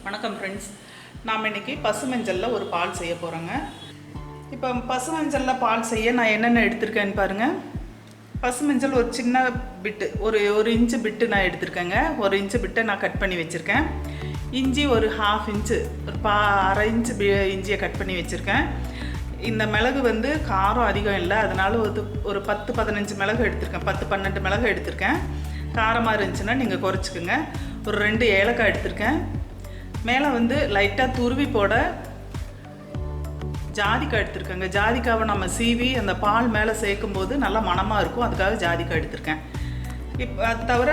வணக்கம் ஃப்ரெண்ட்ஸ். நாம் இன்றைக்கி பசுமஞ்சளில் ஒரு பால் செய்ய போகிறோங்க. இப்போ பசுமஞ்சளில் பால் செய்ய நான் என்னென்ன எடுத்திருக்கேன்னு பாருங்கள். பசுமஞ்சள் ஒரு சின்ன பிட்டு, ஒரு இன்ச்சு பிட்டு நான் எடுத்திருக்கேங்க. ஒரு இன்ச்சு பிட்டை நான் கட் பண்ணி வச்சுருக்கேன். இஞ்சி ஒரு ½ இன்ச்சு, ஒரு அரை இன்ச்சு இஞ்சியை கட் பண்ணி வச்சுருக்கேன். இந்த மிளகு வந்து காரம் அதிகம் இல்லை, அதனால் ஒரு 10-15 மிளகு எடுத்திருக்கேன். 10-12 மிளகு எடுத்திருக்கேன். காரமாக இருந்துச்சுன்னா நீங்கள் குறைச்சிக்கோங்க. ஒரு 2 ஏலக்காய் எடுத்திருக்கேன். மேலே வந்து லைட்டாக துருவி போட ஜாதிக்காய் எடுத்திருக்கேங்க. ஜாதிக்காவை நம்ம சீவி அந்த பால் மேலே சேர்க்கும்போது நல்லா மணமாக இருக்கும், அதுக்காக ஜாதிக்காய் எடுத்திருக்கேன். இப்போ அது தவிர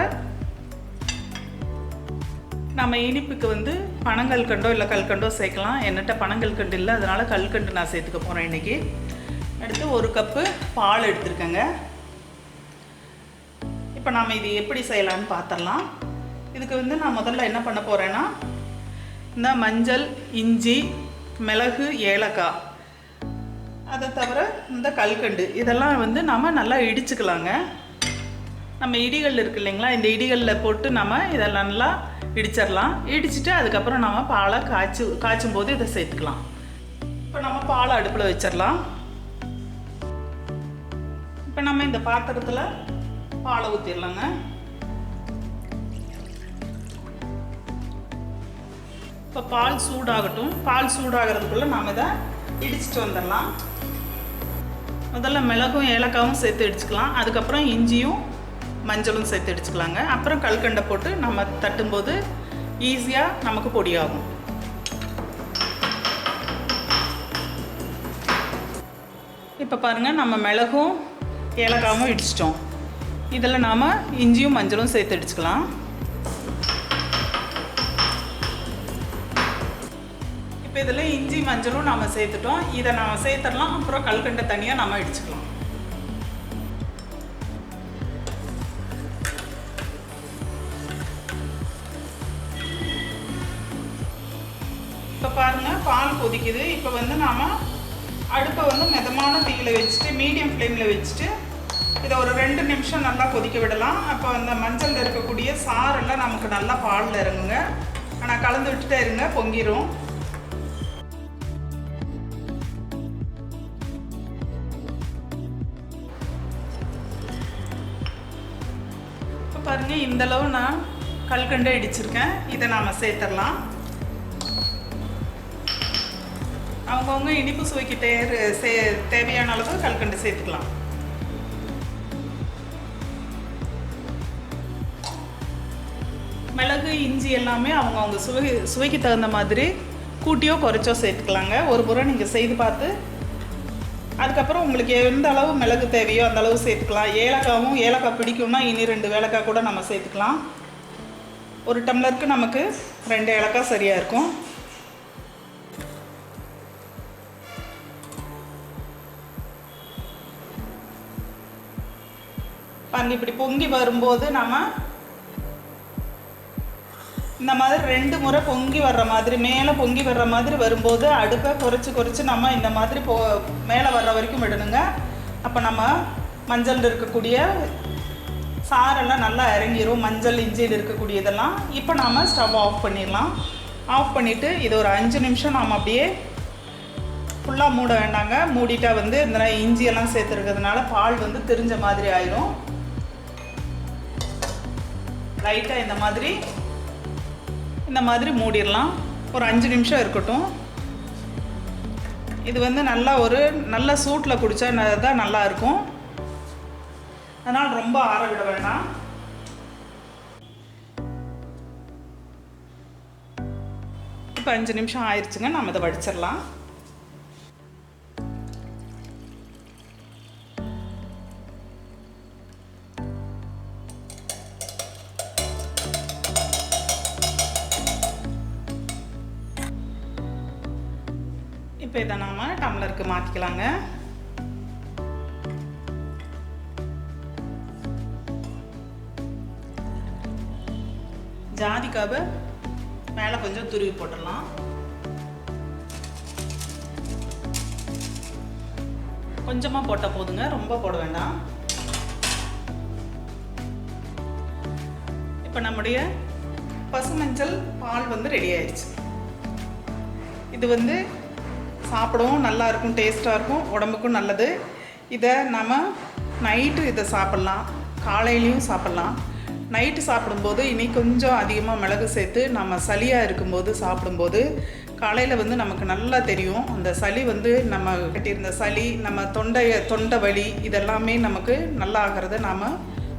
நம்ம இனிப்புக்கு வந்து பனங்கல்கண்டோ இல்லை கல்கண்டோ சேர்க்கலாம். என்கிட்ட பனங்கல்கண்டு இல்லை, அதனால் கல்கண்டு நான் சேர்த்துக்க போகிறேன் இன்றைக்கி. அடுத்து 1 கப்பு பால் எடுத்திருக்கேங்க. இப்போ நாம் இது எப்படி செய்யலான்னு பார்த்துடலாம். இதுக்கு வந்து நான் முதல்ல என்ன பண்ண போகிறேன்னா, இந்த மஞ்சள், இஞ்சி, மிளகு, ஏலக்காய், அதை தவிர இந்த கல்கண்டு இதெல்லாம் வந்து நம்ம நல்லா இடிச்சுக்கலாங்க. நம்ம இடிகள் இருக்குது இல்லைங்களா, இந்த இடிகளில் போட்டு நம்ம இதெல்லாம் நல்லா இடிச்சிடலாம். இடிச்சுட்டு அதுக்கப்புறம் நம்ம பாலை காய்ச்சும் போது இதை சேர்த்துக்கலாம். இப்போ நம்ம பாலை அடுப்பில் வச்சிடலாம். இப்போ நம்ம இந்த பாத்திரத்தில் பாலை ஊற்றிடலாங்க. இப்போ பால் சூடாகட்டும். பால் சூடாகிறதுக்குள்ளே நாம் இதை இடிச்சிட்டு வந்துடலாம். முதல்ல மிளகும் ஏலக்காவும் சேர்த்து இடிச்சுக்கலாம். அதுக்கப்புறம் இஞ்சியும் மஞ்சளும் சேர்த்து இடிச்சுக்கலாங்க. அப்புறம் கல்கண்டை போட்டு நம்ம தட்டும்போது ஈஸியாக நமக்கு பொடியாகும். இப்போ பாருங்கள், நம்ம மிளகும் ஏலக்காவும் இடிச்சிட்டோம். இதில் நாம் இஞ்சியும் மஞ்சளும் சேர்த்து இடிச்சுக்கலாம். இப்போ இதில் இஞ்சி மஞ்சளும் நம்ம சேர்த்துட்டோம். இதை நம்ம சேர்த்துடலாம். அப்புறம் கல்கண்டை தனியாக நம்ம இடிச்சுக்கலாம். இப்போ பாருங்கள், பால் கொதிக்குது. இப்போ வந்து நாம் அடுப்பை வந்து மிதமான தீயில் வச்சுட்டு, மீடியம் ஃப்ளேமில் வச்சுட்டு இதை ஒரு 2 நிமிஷம் நல்லா கொதிக்க விடலாம். அப்போ அந்த மஞ்சளில் இருக்கக்கூடிய சாரெல்லாம் நமக்கு நல்லா பாலில் இறங்குங்க. ஆனால் கலந்து விட்டுட்டே இருங்க, பொங்கிடும். இப்போ பாருங்கள், இந்தளவு நான் கல்கண்டை இடிச்சிருக்கேன். இதை நாம் சேர்த்துடலாம். அவங்கவுங்க இனிப்பு சுவைக்கு தேவையான அளவு கல்கண்டு சேர்த்துக்கலாம். மிளகு, இஞ்சி எல்லாமே அவங்கவுங்க சுவைக்கு தகுந்த மாதிரி கூட்டியோ குறைச்சோ சேர்த்துக்கலாங்க. ஒரு முறை நீங்கள் செய்து பார்த்து அதுக்கப்புறம் உங்களுக்கு எந்த அளவு மிளகு தேவையோ அந்த அளவு சேர்த்துக்கலாம். ஏலக்காய் பிடிக்கும்னா இனி 2 ஏலக்காய் கூட நம்ம சேர்த்துக்கலாம். ஒரு டம்ளருக்கு நமக்கு 2 ஏலக்காய் சரியாக இருக்கும். பாருங்க, இப்படி பொங்கி வரும்போது நம்ம இந்த மாதிரி 2 முறை பொங்கி வர்ற மாதிரி, மேலே பொங்கி வர்ற மாதிரி வரும்போது அடுப்பை குறைச்சி நம்ம இந்த மாதிரி மேலே வர்ற வரைக்கும் விடணுங்க. அப்போ நம்ம மஞ்சள் இருக்கக்கூடிய சாரெல்லாம் நல்லா இறங்கிடும், மஞ்சள் இஞ்சியில் இருக்கக்கூடியதெல்லாம். இப்போ நாம் ஸ்டவ் ஆஃப் பண்ணிடலாம். ஆஃப் பண்ணிவிட்டு இது ஒரு 5 நிமிஷம் நாம் அப்படியே ஃபுல்லாக மூட வேண்டாங்க. மூடிட்டா வந்து இந்த இஞ்சியெல்லாம் சேர்த்துருக்கிறதுனால பால் வந்து திரிஞ்ச மாதிரி ஆயிடும். லைட்டாக இந்த மாதிரி மூடிடலாம். ஒரு 5 நிமிஷம் இருக்கட்டும். இது வந்து நல்ல சூட்டில் குடித்தா தான் நல்லாயிருக்கும். அதனால் ரொம்ப ஆற விட வேண்டாம். இப்போ 5 நிமிஷம் ஆயிடுச்சுங்க. நம்ம இதை வடிச்சிடலாம். இப்போ இதை நாம் டம்ளருக்கு மாற்றிக்கலாங்க. ஜாதிக்காவை மேலே கொஞ்சம் துருவி போட்டுடலாம். கொஞ்சமாக போட்டால் போதுங்க, ரொம்ப போட வேண்டாம். இப்போ நம்முடைய பசுமஞ்சள் பால் வந்து ரெடி ஆயிடுச்சு. இது வந்து சாப்பிடவும் நல்லா இருக்கும், டேஸ்ட்டாக இருக்கும், உடம்புக்கும் நல்லது. இதை நம்ம நைட்டு இதை சாப்பிட்லாம், காலையிலையும் சாப்பிட்லாம். நைட்டு சாப்பிடும்போது இனி கொஞ்சம் அதிகமாக மிளகு சேர்த்து நம்ம சளியாக இருக்கும்போது சாப்பிடும்போது காலையில் வந்து நமக்கு நல்லா தெரியும். அந்த சளி வந்து நம்ம கட்டியிருந்த சளி, நம்ம தொண்டை வலி இதெல்லாமே நமக்கு நல்லா ஆகிறத நாம்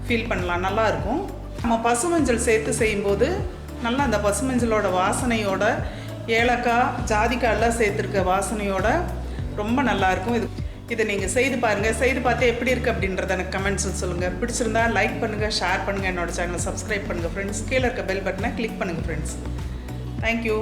ஃபீல் பண்ணலாம், நல்லாயிருக்கும். நம்ம பசுமஞ்சள் சேர்த்து செய்யும்போது நல்லா அந்த பசுமஞ்சளோட வாசனையோட, ஏலக்காய் ஜாதிக்காய் எல்லாம் சேர்த்துருக்க வாசனையோட ரொம்ப நல்லாயிருக்கும். இதை நீங்கள் செய்து பாருங்கள். செய்து பார்த்து எப்படி இருக்குது அப்படின்றத எனக்கு கமெண்ட்ஸில் சொல்லுங்கள். பிடிச்சிருந்தா லைக் பண்ணுங்கள், ஷேர் பண்ணுங்கள், என்னோடய சேனலை சப்ஸ்கிரைப் பண்ணுங்கள் ஃப்ரெண்ட்ஸ். கீழே இருக்க பெல் பட்டனை கிளிக் பண்ணுங்கள் ஃப்ரெண்ட்ஸ். தேங்க்யூ.